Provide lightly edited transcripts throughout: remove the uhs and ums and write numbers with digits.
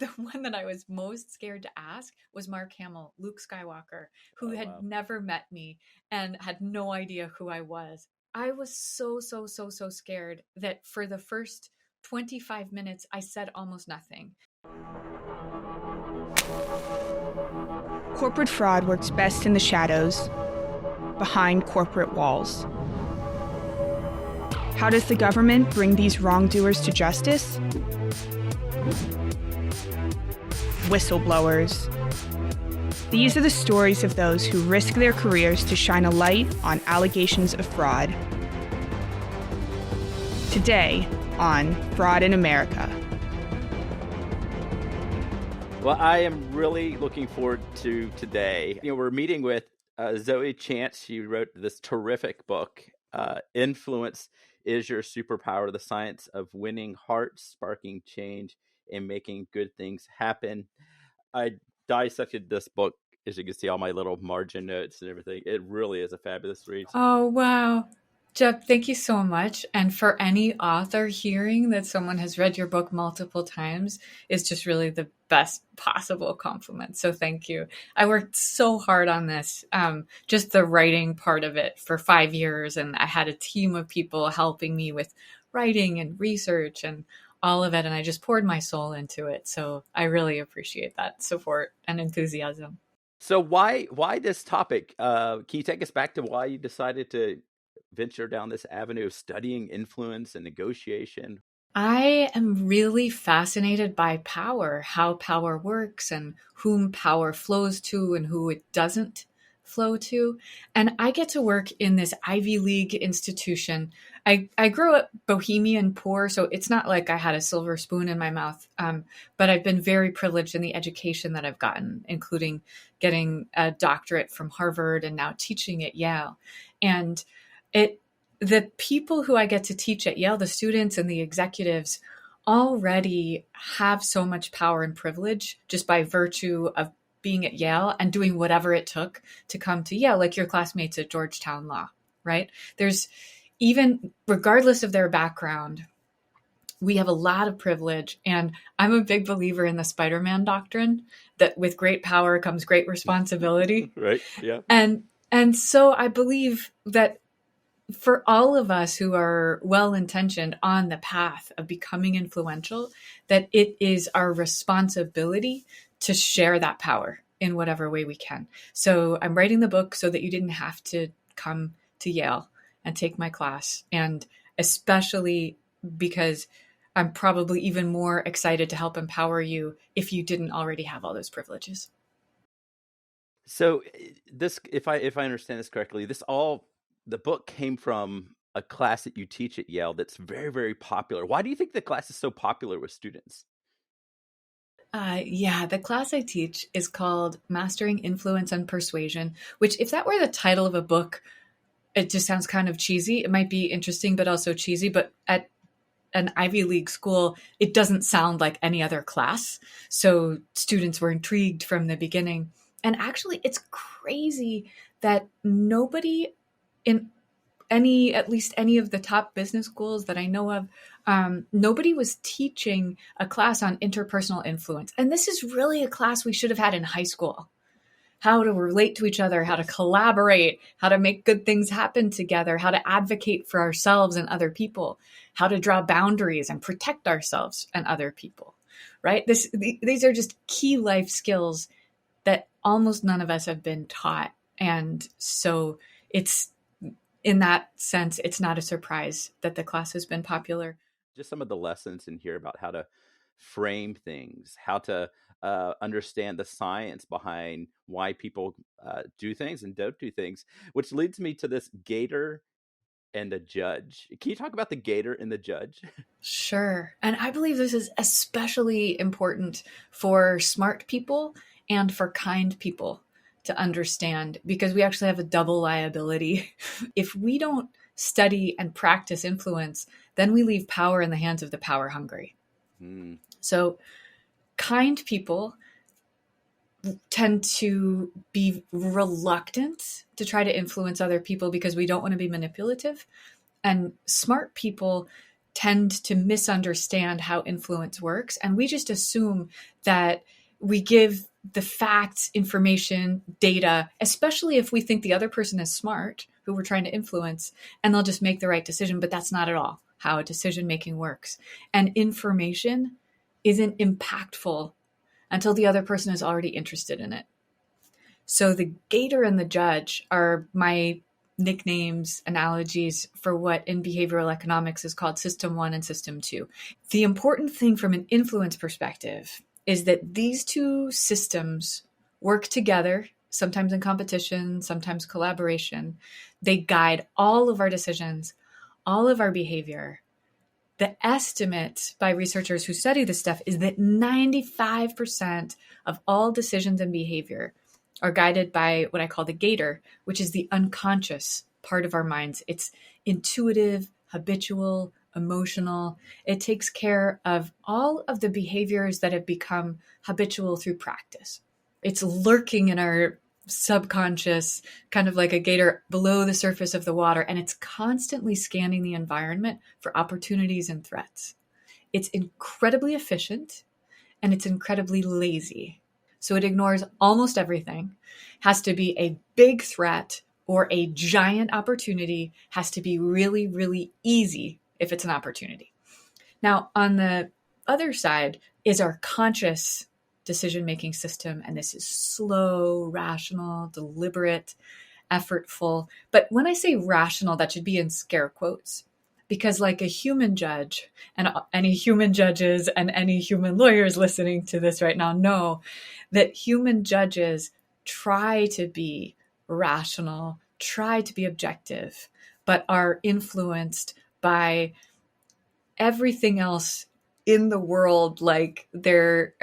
the one that I was most scared to ask was Mark Hamill, Luke Skywalker, who Oh, had wow. never met me and had no idea who I was. I was so scared that for the first 25 minutes, I said almost nothing. Corporate fraud works best in the shadows, behind corporate walls. How does the government bring these wrongdoers to justice? Whistleblowers. These are the stories of those who risk their careers to shine a light on allegations of fraud. Today on Fraud in America. Well, I am really looking forward to today. We're meeting with Zoe Chance. She wrote this terrific book, Influence is Your Superpower, the Science of Winning Hearts, Sparking Change, and Making Good Things Happen. I dissected this book, as you can see, all my little margin notes and everything. It really is a fabulous read. Oh, wow. Jeff, thank you so much. And for any author, hearing that someone has read your book multiple times is just really the best possible compliment. So thank you. I worked so hard on this, just the writing part of it for 5 years. And I had a team of people helping me with writing and research and all of it. And I just poured my soul into it. So I really appreciate that support and enthusiasm. So why this topic? Can you take us back to why you decided to venture down this avenue of studying influence and negotiation? I am really fascinated by power, how power works and whom power flows to and who it doesn't flow to. And I get to work in this Ivy League institution. I grew up bohemian poor, so it's not like I had a silver spoon in my mouth. But I've been very privileged in the education that I've gotten, including getting a doctorate from Harvard and now teaching at Yale. And the people who I get to teach at Yale, the students and the executives, already have so much power and privilege just by virtue of being at Yale and doing whatever it took to come to Yale, like your classmates at Georgetown Law, right? There's even, regardless of their background, we have a lot of privilege. And I'm a big believer in the Spider-Man doctrine that with great power comes great responsibility. Right. Yeah. And so I believe that for all of us who are well-intentioned on the path of becoming influential, that it is our responsibility to share that power in whatever way we can. So I'm writing the book so that you didn't have to come to Yale and take my class. And especially because I'm probably even more excited to help empower you if you didn't already have all those privileges. So this, if I understand this correctly, the book came from a class that you teach at Yale that's very, very popular. Why do you think the class is so popular with students? The class I teach is called Mastering Influence and Persuasion, which if that were the title of a book, it just sounds kind of cheesy. It might be interesting, but also cheesy. But at an Ivy League school, it doesn't sound like any other class. So students were intrigued from the beginning. And actually, it's crazy that nobody in at least any of the top business schools that I know of, nobody was teaching a class on interpersonal influence. And this is really a class we should have had in high school. How to relate to each other, how to collaborate, how to make good things happen together, how to advocate for ourselves and other people, how to draw boundaries and protect ourselves and other people, right? These are just key life skills that almost none of us have been taught. And so it's, in that sense, it's not a surprise that the class has been popular. Just some of the lessons in here about how to frame things, how to understand the science behind why people do things and don't do things, which leads me to this gator and the judge. Can you talk about the gator and the judge? Sure. And I believe this is especially important for smart people and for kind people to understand, because we actually have a double liability. If we don't study and practice influence, then we leave power in the hands of the power hungry. So kind people tend to be reluctant to try to influence other people because we don't want to be manipulative. And smart people tend to misunderstand how influence works. And we just assume that we give the facts, information, data, especially if we think the other person is smart, who we're trying to influence, and they'll just make the right decision. But that's not at all how decision making works. And information isn't impactful until the other person is already interested in it. So the gator and the judge are my nicknames, analogies for what in behavioral economics is called system 1 and system 2. The important thing from an influence perspective is that these two systems work together, sometimes in competition, sometimes collaboration. They guide all of our decisions, all of our behavior. The estimate by researchers who study this stuff is that 95% of all decisions and behavior are guided by what I call the gator, which is the unconscious part of our minds. It's intuitive, habitual, emotional. It takes care of all of the behaviors that have become habitual through practice. It's lurking in our subconscious, kind of like a gator below the surface of the water, and it's constantly scanning the environment for opportunities and threats. It's incredibly efficient, and it's incredibly lazy. So it ignores almost everything. Has to be a big threat or a giant opportunity. Has to be really, really easy if it's an opportunity. Now, on the other side is our conscious decision-making system, and this is slow, rational, deliberate, effortful. But when I say rational, that should be in scare quotes, because like a human judge, and any human judges and any human lawyers listening to this right now know that human judges try to be rational, try to be objective, but are influenced by everything else in the world, like their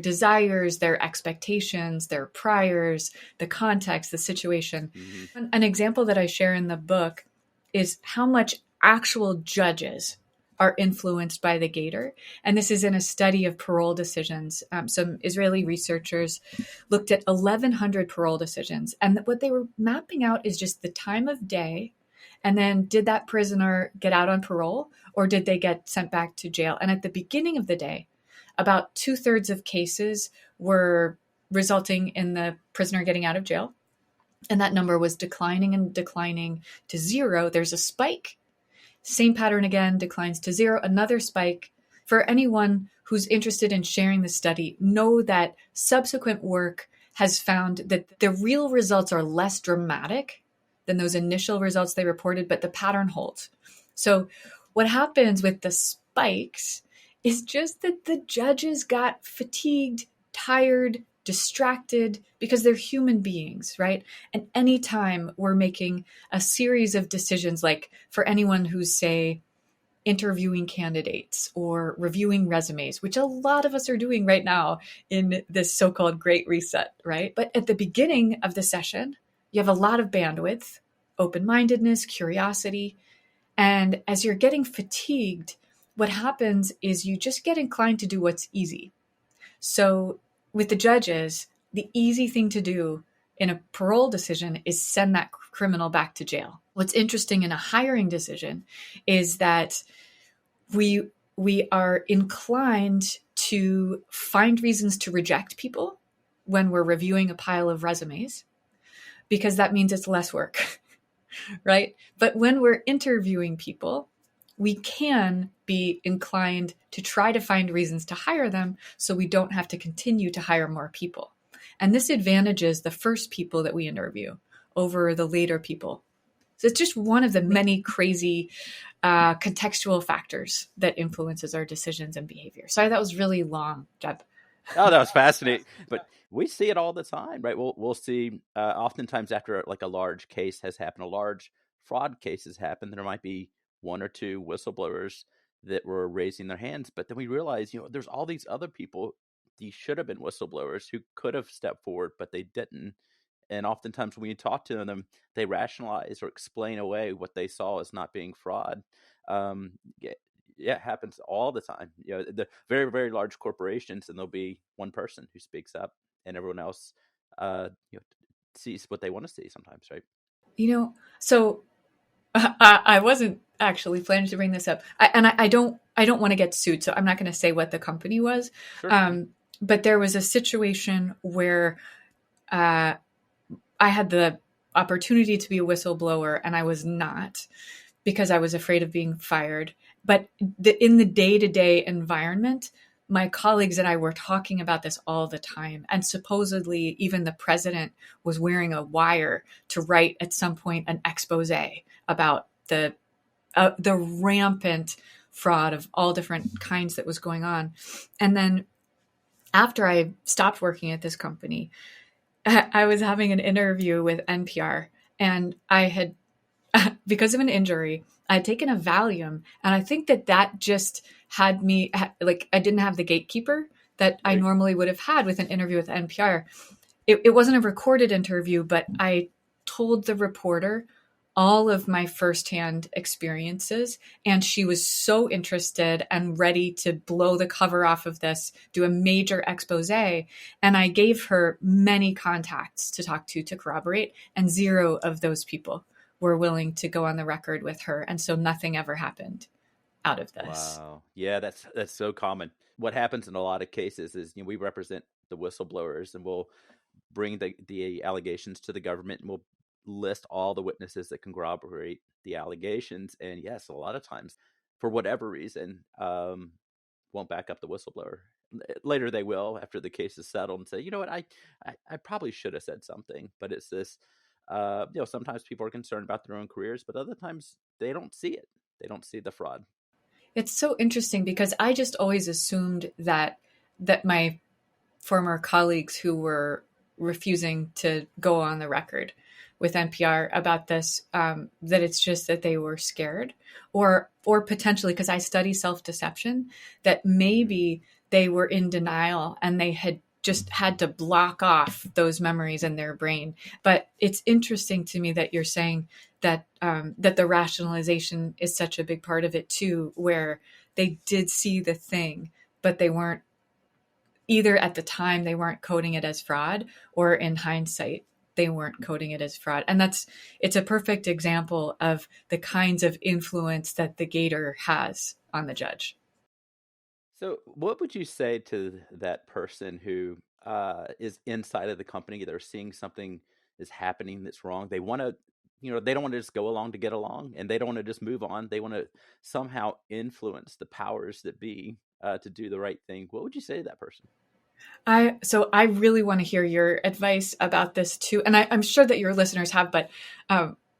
desires, their expectations, their priors, the context, the situation. Mm-hmm. An example that I share in the book is how much actual judges are influenced by the gator. And this is in a study of parole decisions. Some Israeli researchers looked at 1,100 parole decisions. And what they were mapping out is just the time of day. And then did that prisoner get out on parole, or did they get sent back to jail? And at the beginning of the day, about 2/3 of cases were resulting in the prisoner getting out of jail. And that number was declining and declining to 0. There's a spike. Same pattern again, declines to 0, another spike. For anyone who's interested in sharing the study, know that subsequent work has found that the real results are less dramatic than those initial results they reported, but the pattern holds. So what happens with the spikes is just that the judges got fatigued, tired, distracted, because they're human beings, right? And anytime we're making a series of decisions, like for anyone who's, say, interviewing candidates or reviewing resumes, which a lot of us are doing right now in this so-called Great Reset, right? But at the beginning of the session, you have a lot of bandwidth, open-mindedness, curiosity. And as you're getting fatigued, what happens is you just get inclined to do what's easy. So with the judges, the easy thing to do in a parole decision is send that criminal back to jail. What's interesting in a hiring decision is that we are inclined to find reasons to reject people when we're reviewing a pile of resumes, because that means it's less work, right? But when we're interviewing people, we can be inclined to try to find reasons to hire them so we don't have to continue to hire more people. And this advantages the first people that we interview over the later people. So it's just one of the many crazy contextual factors that influences our decisions and behavior. Sorry, that was really long, Jeb. Oh, that was fascinating. But we see it all the time, right? We'll see oftentimes after like a large case has happened, a large fraud case has happened, there might be one or two whistleblowers that were raising their hands. But then we realize, there's all these other people, these should have been whistleblowers who could have stepped forward, but they didn't. And oftentimes when you talk to them, they rationalize or explain away what they saw as not being fraud. Yeah, it happens all the time. The very, very large corporations, and there'll be one person who speaks up, and everyone else, sees what they want to see sometimes, right? So I wasn't actually planning to bring this up, I don't want to get sued, so I'm not going to say what the company was. Sure. But there was a situation where I had the opportunity to be a whistleblower, and I was not because I was afraid of being fired. But in the day-to-day environment, my colleagues and I were talking about this all the time. And supposedly, even the president was wearing a wire to write at some point an expose about the rampant fraud of all different kinds that was going on. And then after I stopped working at this company, I was having an interview with NPR, and I had, because of an injury, I had taken a Valium, and I think that just had me, like, I didn't have the gatekeeper that I normally would have had with an interview with NPR. It wasn't a recorded interview, but I told the reporter all of my firsthand experiences, and she was so interested and ready to blow the cover off of this, do a major expose. And I gave her many contacts to talk to corroborate, and zero of those people were willing to go on the record with her. And so nothing ever happened out of this. Wow. Yeah, that's so common. What happens in a lot of cases is, we represent the whistleblowers, and we'll bring the allegations to the government, and we'll list all the witnesses that can corroborate the allegations. And yes, a lot of times, for whatever reason, won't back up the whistleblower. Later they will, after the case is settled, and say, you know what, I probably should have said something. But it's this, sometimes people are concerned about their own careers, but other times they don't see it. They don't see the fraud. It's so interesting because I just always assumed that my former colleagues who were refusing to go on the record with NPR about this, that it's just that they were scared, or potentially, because I study self-deception, that maybe they were in denial and they had just had to block off those memories in their brain. But it's interesting to me that you're saying that that the rationalization is such a big part of it too, where they did see the thing, but they weren't, either at the time they weren't coding it as fraud, or in hindsight they weren't coding it as fraud. And it's a perfect example of the kinds of influence that the gator has on the judge. So, what would you say to that person who is inside of the company? They're seeing something is happening that's wrong. They want to, they don't want to just go along to get along, and they don't want to just move on. They want to somehow influence the powers that be to do the right thing. What would you say to that person? So I really want to hear your advice about this too, and I'm sure that your listeners have,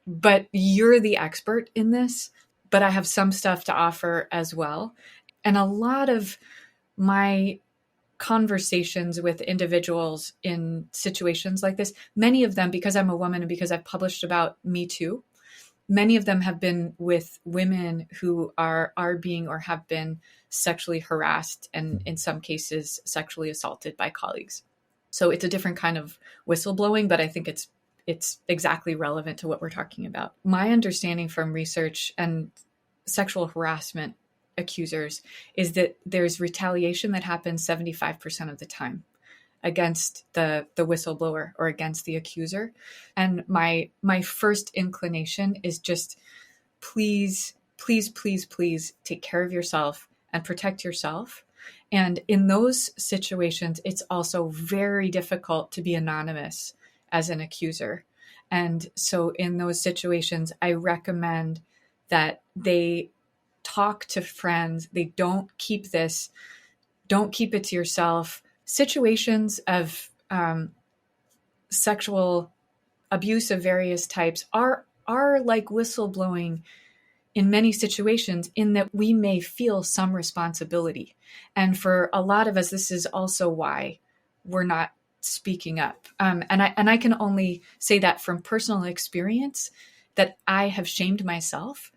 but you're the expert in this. But I have some stuff to offer as well, and a lot of my conversations with individuals in situations like this, many of them, because I'm a woman and because I've published about Me Too, many of them have been with women who are being or have been sexually harassed, and in some cases sexually assaulted by colleagues. So it's a different kind of whistleblowing, but I think it's exactly relevant to what we're talking about. My understanding from research and sexual harassment accusers is that there's retaliation that happens 75% of the time against the whistleblower or against the accuser. And my first inclination is just, please, please, please, please take care of yourself and protect yourself. And in those situations, it's also very difficult to be anonymous as an accuser. And so in those situations, I recommend that they talk to friends. They don't keep it to yourself. Situations of sexual abuse of various types are like whistleblowing in many situations, in that we may feel some responsibility. And for a lot of us, this is also why we're not speaking up. And I can only say that from personal experience, that I have shamed myself.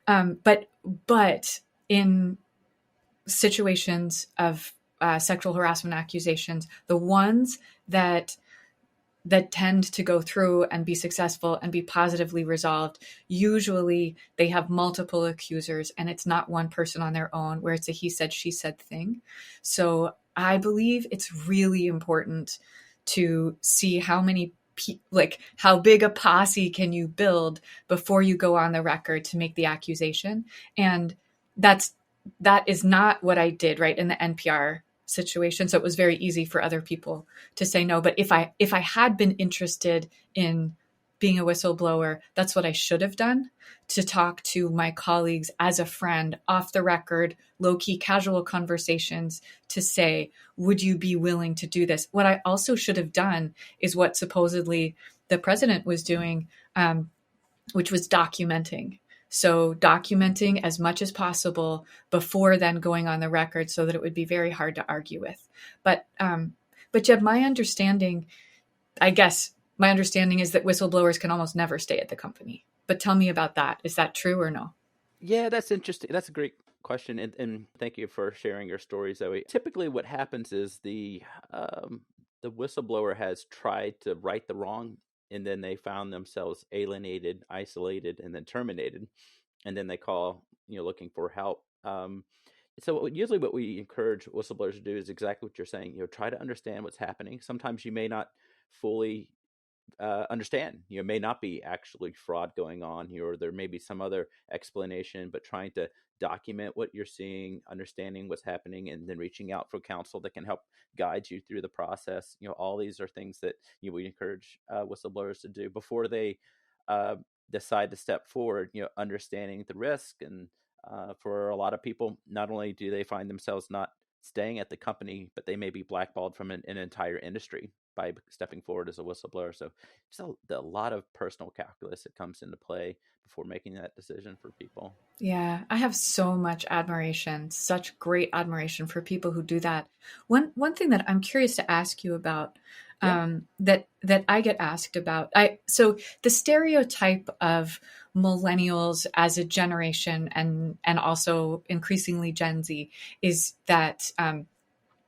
But in situations of sexual harassment accusations, the ones that tend to go through and be successful and be positively resolved, usually they have multiple accusers, and it's not one person on their own where it's a he said, she said thing. So I believe it's really important to see how many like how big a posse can you build before you go on the record to make the accusation? And that is not what I did, right, in the NPR situation. So it was very easy for other people to say no. But if I had been interested in being a whistleblower, that's what I should have done, to talk to my colleagues as a friend, off the record, low-key casual conversations, to say, would you be willing to do this? What I also should have done is what supposedly the president was doing, which was documenting. So documenting as much as possible before then going on the record, so that it would be very hard to argue with. But Jeb, my understanding is that whistleblowers can almost never stay at the company. But tell me about that. Is that true or no? Yeah, that's interesting. That's a great question, and thank you for sharing your story, Zoe. Typically, what happens is the whistleblower has tried to right the wrong, and then they found themselves alienated, isolated, and then terminated, and then they call, looking for help. So usually what we encourage whistleblowers to do is exactly what you're saying. Try to understand what's happening. Sometimes you may not fully understand. May not be actually fraud going on here, or there may be some other explanation, but trying to document what you're seeing, understanding what's happening, and then reaching out for counsel that can help guide you through the process. All these are things that we encourage whistleblowers to do before they decide to step forward. Understanding the risk, and for a lot of people, not only do they find themselves not staying at the company, but they may be blackballed from an entire industry by stepping forward as a whistleblower. So just a lot of personal calculus that comes into play before making that decision for people. Yeah, I have so much admiration, such great admiration for people who do that. One thing that I'm curious to ask you about, that I get asked about, so the stereotype of millennials as a generation, and also increasingly Gen Z, is that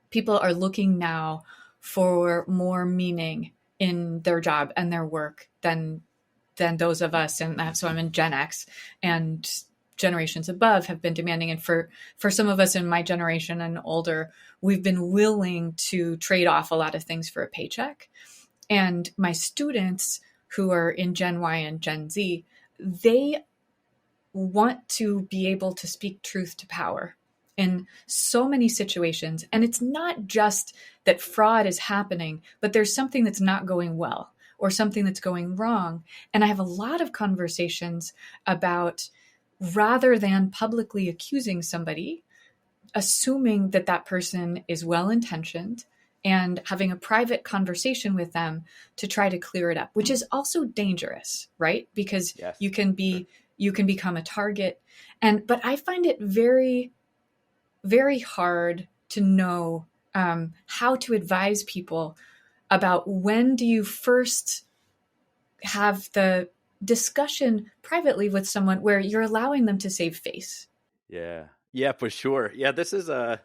people are looking now for more meaning in their job and their work than those of us. And so I'm in Gen X, and generations above have been demanding. And for some of us in my generation and older, we've been willing to trade off a lot of things for a paycheck. And my students who are in Gen Y and Gen Z, they want to be able to speak truth to power in so many situations. And it's not just that fraud is happening, but there's something that's not going well or something that's going wrong. And I have a lot of conversations about, rather than publicly accusing somebody, assuming that that person is well-intentioned and having a private conversation with them to try to clear it up, which is also dangerous, right? Because Yes, you can become a target. But I find it very, very hard to know how to advise people about when do you first have the discussion privately with someone where you're allowing them to save face. Yeah, for sure. Yeah, this is a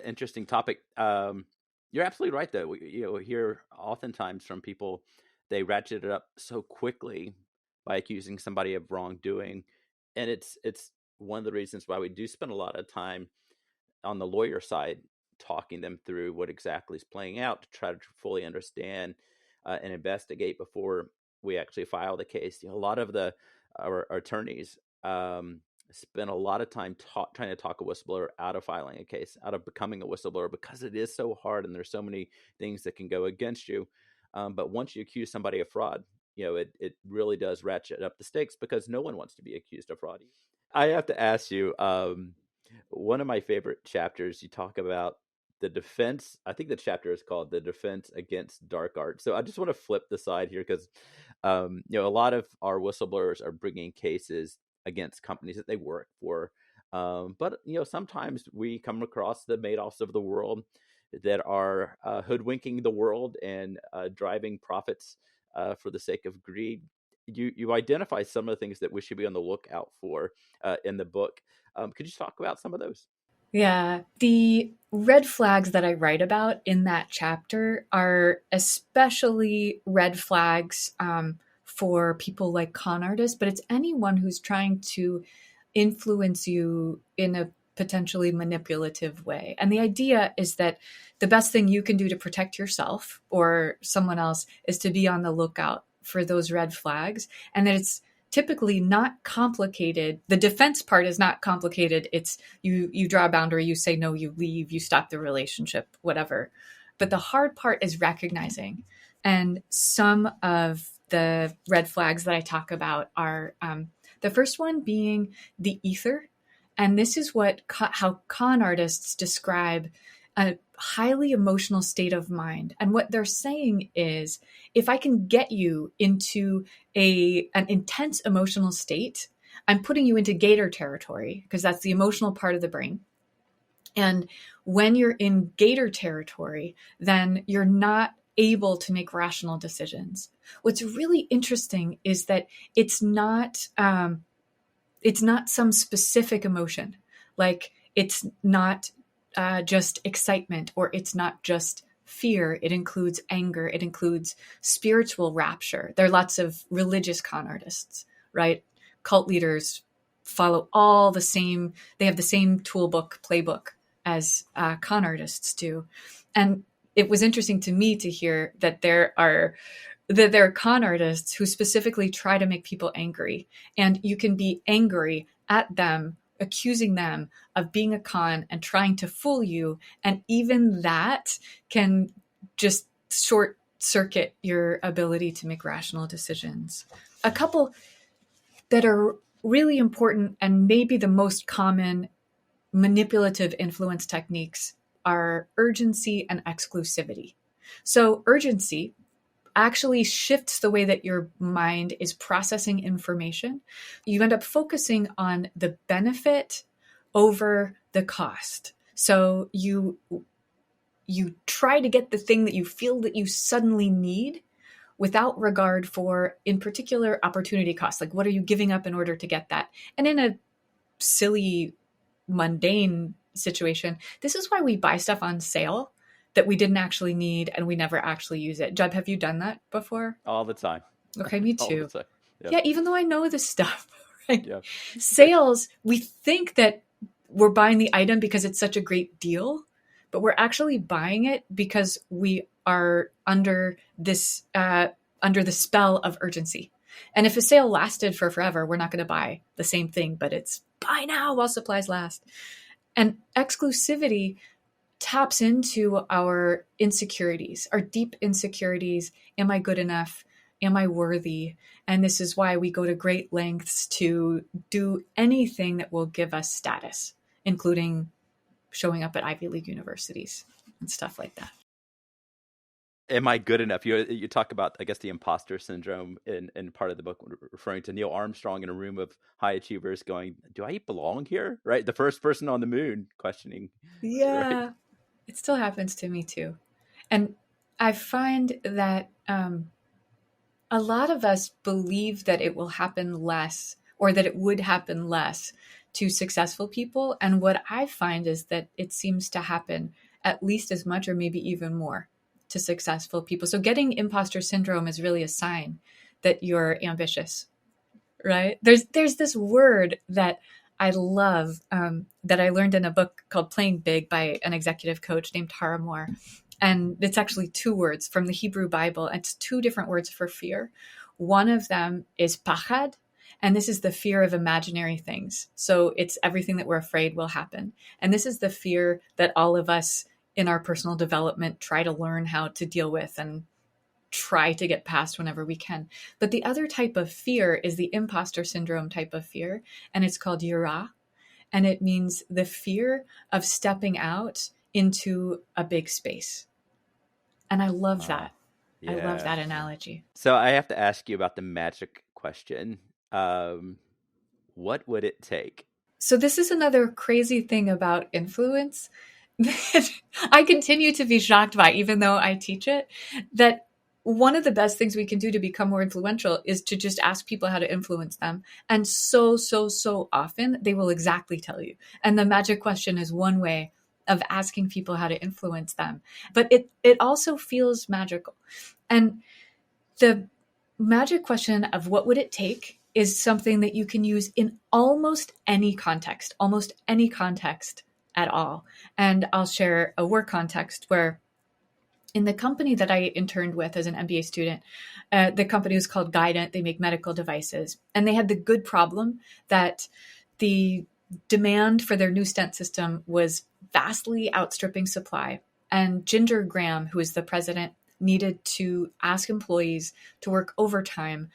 interesting topic. You're absolutely right, though. We hear oftentimes from people, they ratchet it up so quickly by accusing somebody of wrongdoing, and it's one of the reasons why we do spend a lot of time on the lawyer side talking them through what exactly is playing out, to try to fully understand and investigate before we actually file the case. A lot of our attorneys spend a lot of time trying to talk a whistleblower out of filing a case, out of becoming a whistleblower, because it is so hard and there's so many things that can go against you. But once you accuse somebody of fraud, it really does ratchet up the stakes, because no one wants to be accused of fraud. I have to ask you, one of my favorite chapters, you talk about the defense. I think the chapter is called "The Defense Against Dark Art." So I just want to flip the side here, because a lot of our whistleblowers are bringing cases against companies that they work for, but sometimes we come across the Madoffs of the world that are hoodwinking the world and driving profits for the sake of greed. You identify some of the things that we should be on the lookout for in the book. Could you talk about some of those? Yeah, the red flags that I write about in that chapter are especially red flags for people like con artists, but it's anyone who's trying to influence you in a potentially manipulative way. And the idea is that the best thing you can do to protect yourself or someone else is to be on the lookout for those red flags, and that it's typically not complicated. The defense part is not complicated. It's you draw a boundary, you say no, you leave, you stop the relationship, whatever. But the hard part is recognizing. And some of the red flags that I talk about are the first one being the ether. And this is how con artists describe a highly emotional state of mind. And what they're saying is, if I can get you into an intense emotional state, I'm putting you into gator territory, because that's the emotional part of the brain. And when you're in gator territory, then you're not able to make rational decisions. What's really interesting is that it's not some specific emotion. Like, it's not just excitement, or it's not just fear. It includes anger. It includes spiritual rapture. There are lots of religious con artists, right? Cult leaders follow they have the same playbook as con artists do. And it was interesting to me to hear that there are con artists who specifically try to make people angry. And you can be angry at them, accusing them of being a con and trying to fool you. And even that can just short circuit your ability to make rational decisions. A couple that are really important, and maybe the most common manipulative influence techniques, are urgency and exclusivity. So urgency actually shifts the way that your mind is processing information. You end up focusing on the benefit over the cost. So you try to get the thing that you feel that you suddenly need without regard for, in particular, opportunity costs. Like, what are you giving up in order to get that? And in a silly, mundane situation, this is why we buy stuff on sale that we didn't actually need and we never actually use it. Jeb, have you done that before? All the time. Okay, me All too. the time. Yep. Yeah, even though I know this stuff, right? Yep. Sales, we think that we're buying the item because it's such a great deal, but we're actually buying it because we are under the spell of urgency. And if a sale lasted for forever, we're not going to buy the same thing, but it's buy now while supplies last. And exclusivity taps into our insecurities, our deep insecurities. Am I good enough? Am I worthy? And this is why we go to great lengths to do anything that will give us status, including showing up at Ivy League universities and stuff like that. Am I good enough? You talk about, I guess, the imposter syndrome in part of the book, referring to Neil Armstrong in a room of high achievers going, do I belong here? Right? The first person on the moon questioning. Yeah, right? It still happens to me too. And I find that a lot of us believe that it will happen less, or that it would happen less to successful people. And what I find is that it seems to happen at least as much, or maybe even more, to successful people. So getting imposter syndrome is really a sign that you're ambitious, right? There's this word that I love that I learned in a book called Playing Big by an executive coach named Tara Moore. And it's actually two words from the Hebrew Bible. It's two different words for fear. One of them is pachad, and this is the fear of imaginary things. So it's everything that we're afraid will happen. And this is the fear that all of us in our personal development try to learn how to deal with and try to get past whenever we can. But the other type of fear is the imposter syndrome type of fear, and it's called yirah. And it means the fear of stepping into a big space. And I love that. Yeah. I love that analogy. So I have to ask you about the magic question. What would it take? So this is another crazy thing about influence that I continue to be shocked by, even though I teach it, that one of the best things we can do to become more influential is to just ask people how to influence them. And so often they will exactly tell you. And the magic question is one way of asking people how to influence them. But it also feels magical. And the magic question of what would it take is something that you can use in almost any context at all. And I'll share a work context where in the company that I interned with as an MBA student, the company was called Guidant. They make medical devices. And they had the good problem that the demand for their new stent system was vastly outstripping supply. And Ginger Graham, who is the president, needed to ask employees to work overtime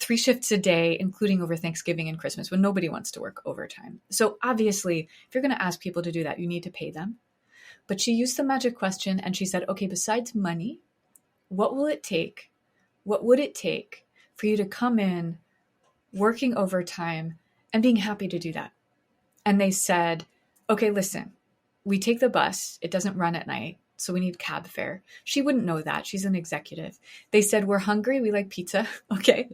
3 shifts a day, including over Thanksgiving and Christmas, when nobody wants to work overtime. So obviously, if you're going to ask people to do that, you need to pay them. But she used the magic question and she said, okay, besides money, what will it take? What would it take for you to come in working overtime and being happy to do that? And they said, okay, listen, we take the bus. It doesn't run at night, so we need cab fare. She wouldn't know that. She's an executive. They said, we're hungry. We like pizza. Okay.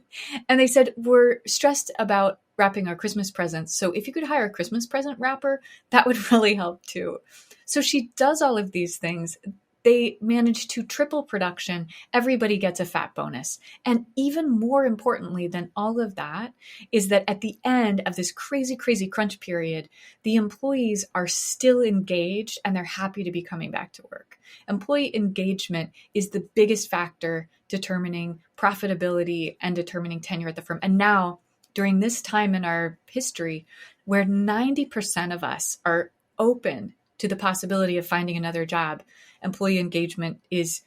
And they said, we're stressed about wrapping our Christmas presents. So if you could hire a Christmas present wrapper, that would really help too. So she does all of these things. They manage to triple production. Everybody gets a fat bonus. And even more importantly than all of that is that at the end of this crazy, crazy crunch period, the employees are still engaged and they're happy to be coming back to work. Employee engagement is the biggest factor determining profitability and determining tenure at the firm. And now, during this time in our history, where 90% of us are open to the possibility of finding another job, employee engagement is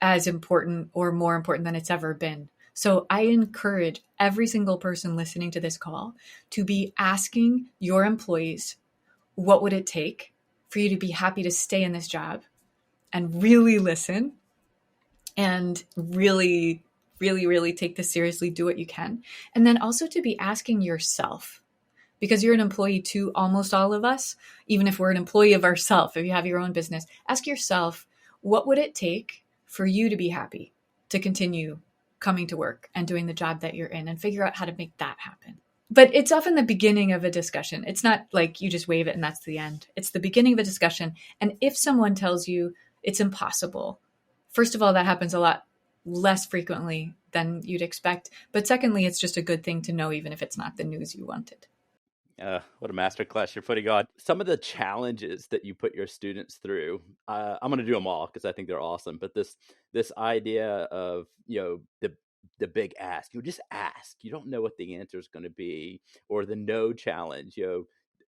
as important or more important than it's ever been. So I encourage every single person listening to this call to be asking your employees, what would it take for you to be happy to stay in this job, and really listen and really, really, really take this seriously, do what you can. And then also to be asking yourself, because you're an employee too, almost all of us, even if we're an employee of ourselves, if you have your own business, ask yourself, what would it take for you to be happy to continue coming to work and doing the job that you're in, and figure out how to make that happen. But it's often the beginning of a discussion. It's not like you just wave it and that's the end. It's the beginning of a discussion. And if someone tells you it's impossible, first of all, that happens a lot less frequently than you'd expect. But secondly, it's just a good thing to know, even if it's not the news you wanted. What a masterclass you're putting on. Some of the challenges that you put your students through, I'm going to do them all because I think they're awesome. But this idea of, the big ask, you just ask. You don't know what the answer is going to be, or the no challenge.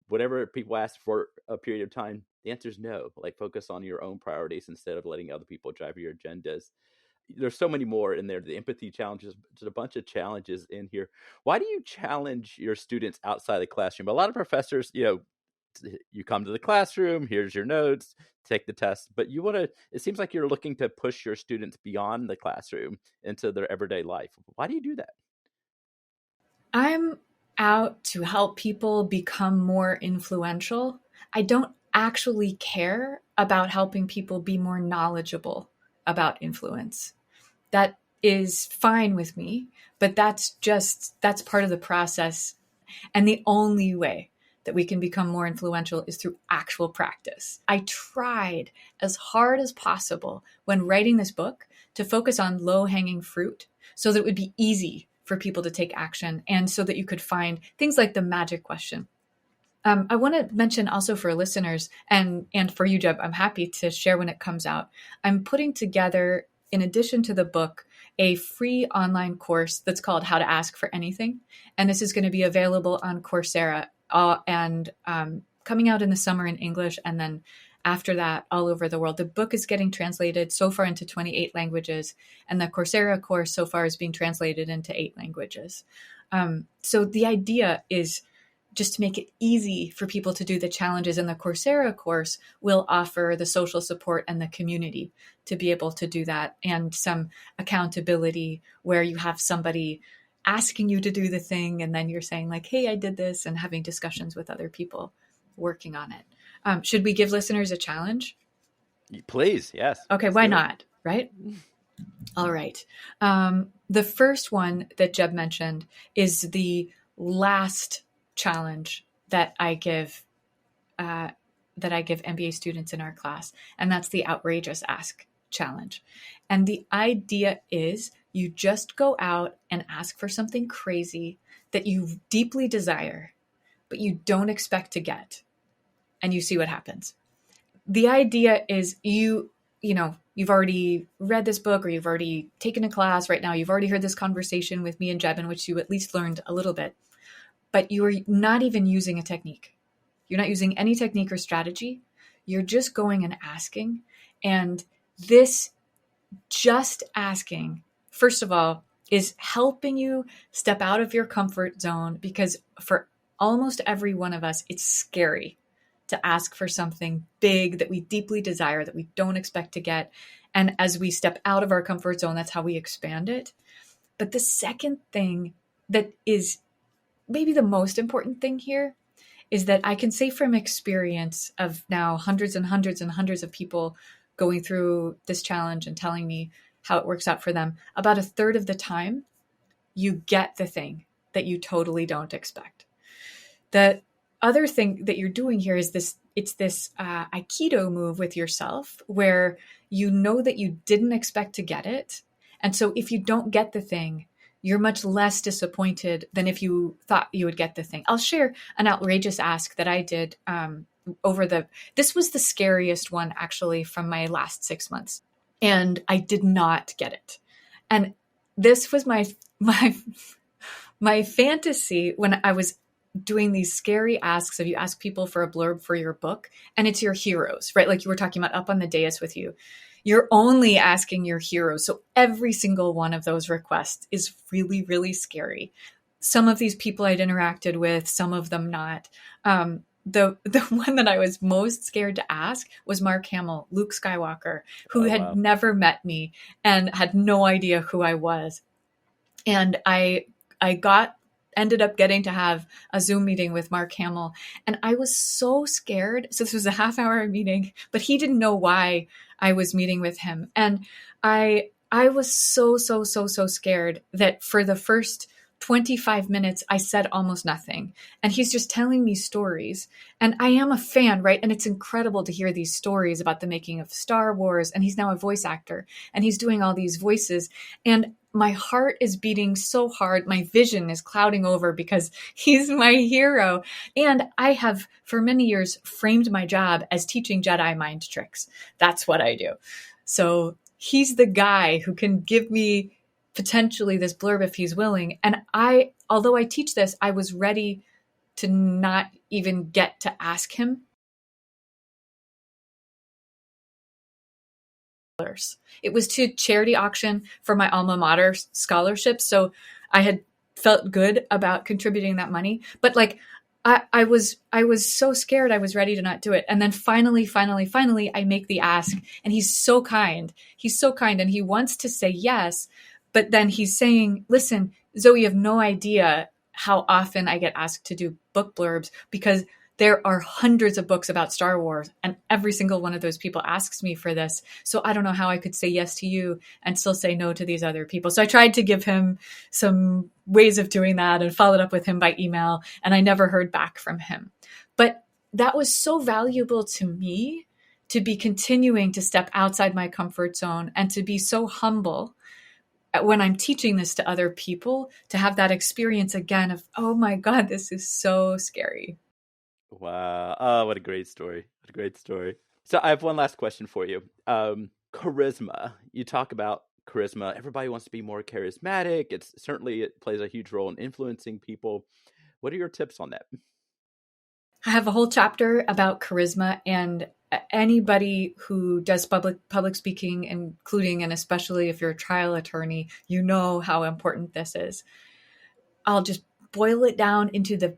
Whatever people ask for a period of time, the answer is no. Like, focus on your own priorities instead of letting other people drive your agendas. There's so many more in there. The empathy challenges, there's a bunch of challenges in here. Why do you challenge your students outside the classroom? A lot of professors, you come to the classroom, here's your notes, take the test, but it seems like you're looking to push your students beyond the classroom into their everyday life. Why do you do that? I'm out to help people become more influential. I don't actually care about helping people be more knowledgeable about influence. That is fine with me, but that's part of the process. And the only way that we can become more influential is through actual practice. I tried as hard as possible when writing this book to focus on low-hanging fruit so that it would be easy for people to take action, and so that you could find things like the magic question. I want to mention also for listeners and for you, Jeb, I'm happy to share when it comes out. I'm putting together, in addition to the book, a free online course that's called How to Ask for Anything. And this is going to be available on Coursera and coming out in the summer in English, and then after that all over the world. The book is getting translated so far into 28 languages, and the Coursera course so far is being translated into 8 languages. So the idea is just to make it easy for people to do the challenges. And the Coursera course will offer the social support and the community to be able to do that, and some accountability where you have somebody asking you to do the thing, and then you're saying like, hey, I did this, and having discussions with other people working on it. Should we give listeners a challenge? Please, yes. Okay, why not, right? All right. The first one that Jeb mentioned is the last challenge that I give MBA students in our class, and that's the outrageous ask challenge. And the idea is You just go out and ask for something crazy that you deeply desire, but you don't expect to get, and you see what happens. The idea is you've already read this book, or you've already taken a class right now. You've already heard this conversation with me and Jeb, in which you at least learned a little bit, but you are not even using a technique. You're not using any technique or strategy. You're just going and asking. And this just asking, first of all, is helping you step out of your comfort zone, because for almost every one of us, it's scary to ask for something big that we deeply desire, that we don't expect to get. And as we step out of our comfort zone, that's how we expand it. But the second thing that is maybe the most important thing here is that I can say from experience of now hundreds and hundreds and hundreds of people going through this challenge and telling me how it works out for them, about a third of the time, you get the thing that you totally don't expect. The other thing that you're doing here is this Aikido move with yourself, where you know that you didn't expect to get it. And so if you don't get the thing, you're much less disappointed than if you thought you would get the thing. I'll share an outrageous ask that I did this was the scariest one actually from my last 6 months. And I did not get it. And this was my fantasy when I was doing these scary asks of, you ask people for a blurb for your book, and it's your heroes, right? Like you were talking about up on the dais with you. You're only asking your heroes. So every single one of those requests is really, really scary. Some of these people I'd interacted with, some of them not. The one that I was most scared to ask was Mark Hamill, Luke Skywalker, who had never met me and had no idea who I was. And I ended up getting to have a Zoom meeting with Mark Hamill. And I was so scared. So this was a half-hour meeting, but he didn't know why I was meeting with him. And I was so scared that for the first 25 minutes, I said almost nothing. And he's just telling me stories. And I am a fan, right? And it's incredible to hear these stories about the making of Star Wars. And he's now a voice actor, and he's doing all these voices. And my heart is beating so hard. My vision is clouding over because he's my hero. And I have, for many years, framed my job as teaching Jedi mind tricks. That's what I do. So he's the guy who can give me potentially this blurb if he's willing. And although I teach this, I was ready to not even get to ask him. It was to charity auction for my alma mater scholarship. So I had felt good about contributing that money, but like I was so scared. I was ready to not do it. And then finally, I make the ask, and he's so kind. He's so kind. And he wants to say yes, but then he's saying, listen, Zoe, you have no idea how often I get asked to do book blurbs, because there are hundreds of books about Star Wars, and every single one of those people asks me for this. So I don't know how I could say yes to you and still say no to these other people. So I tried to give him some ways of doing that and followed up with him by email, and I never heard back from him. But that was so valuable to me, to be continuing to step outside my comfort zone and to be so humble when I'm teaching this to other people, to have that experience again of, oh my God, this is so scary. Wow. Oh, what a great story. What a great story. So I have one last question for you. Charisma. You talk about charisma. Everybody wants to be more charismatic. It plays a huge role in influencing people. What are your tips on that? I have a whole chapter about charisma, and anybody who does public speaking, including and especially if you're a trial attorney, you know how important this is. I'll just boil it down into the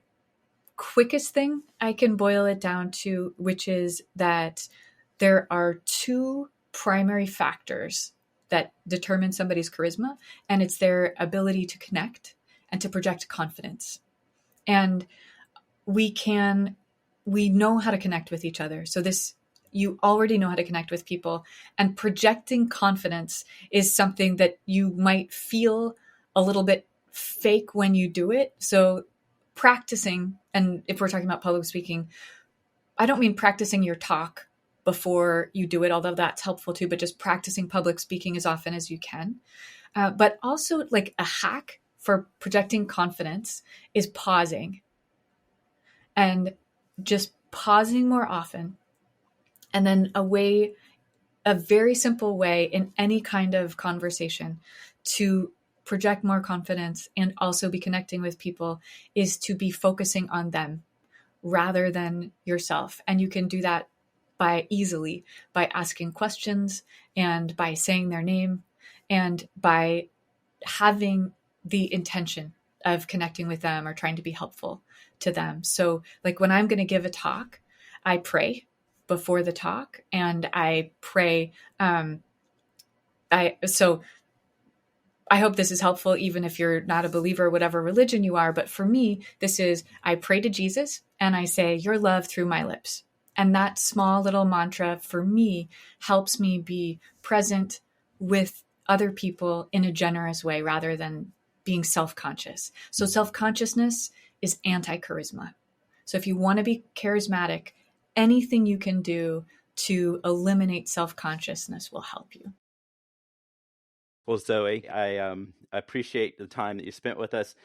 quickest thing I can boil it down to, which is that there are two primary factors that determine somebody's charisma, and it's their ability to connect and to project confidence. And we know how to connect with each other. So you already know how to connect with people, and projecting confidence is something that you might feel a little bit fake when you do it. So practicing, and if we're talking about public speaking, I don't mean practicing your talk before you do it, although that's helpful too, but just practicing public speaking as often as you can. But also, like, a hack for projecting confidence is pausing, and just pausing more often. And then a very simple way in any kind of conversation to project more confidence and also be connecting with people is to be focusing on them rather than yourself. And you can do that easily by asking questions and by saying their name and by having the intention of connecting with them or trying to be helpful to them. So, like, when I'm going to give a talk, I pray before the talk, and I pray. I hope this is helpful, even if you're not a believer, whatever religion you are. But for me, I pray to Jesus and I say, your love through my lips. And that small little mantra for me helps me be present with other people in a generous way rather than being self-conscious. So self-consciousness is anti-charisma. So if you want to be charismatic, anything you can do to eliminate self-consciousness will help you. Well, Zoe, I appreciate the time that you spent with us.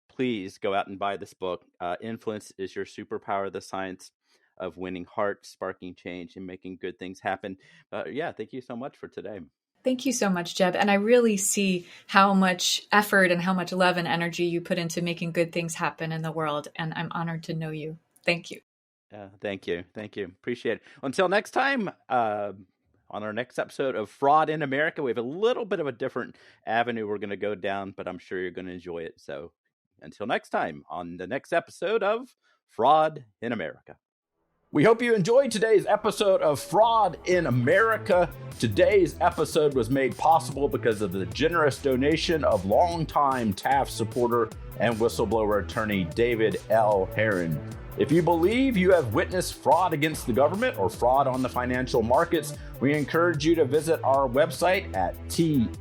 Please go out and buy this book. Influence is Your Superpower, the Science of Winning Hearts, Sparking Change, and Making Good Things Happen. Thank you so much for today. Thank you so much, Jeb. And I really see how much effort and how much love and energy you put into making good things happen in the world. And I'm honored to know you. Thank you. Thank you. Appreciate it. Until next time, on our next episode of Fraud in America, we have a little bit of a different avenue we're going to go down, but I'm sure you're going to enjoy it. So until next time, on the next episode of Fraud in America. We hope you enjoyed today's episode of Fraud in America. Today's episode was made possible because of the generous donation of longtime TAF supporter and whistleblower attorney David L. Herron. If you believe you have witnessed fraud against the government or fraud on the financial markets, we encourage you to visit our website at taf.org,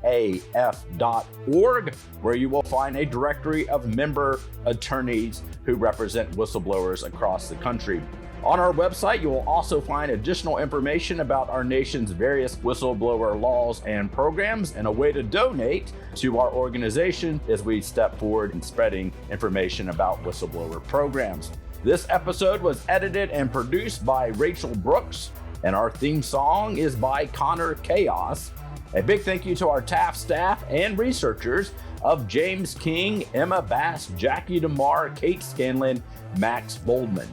where you will find a directory of member attorneys who represent whistleblowers across the country. On our website, you will also find additional information about our nation's various whistleblower laws and programs, and a way to donate to our organization as we step forward in spreading information about whistleblower programs. This episode was edited and produced by Rachel Brooks, and our theme song is by Connor Chaos. A big thank you to our TAF staff and researchers of James King, Emma Bass, Jackie DeMar, Kate Scanlon, Max Boldman.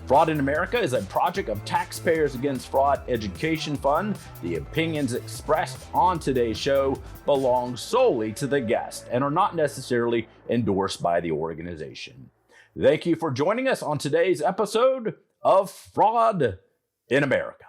Fraud in America is a project of Taxpayers Against Fraud Education Fund. The opinions expressed on today's show belong solely to the guest and are not necessarily endorsed by the organization. Thank you for joining us on today's episode of Fraud in America.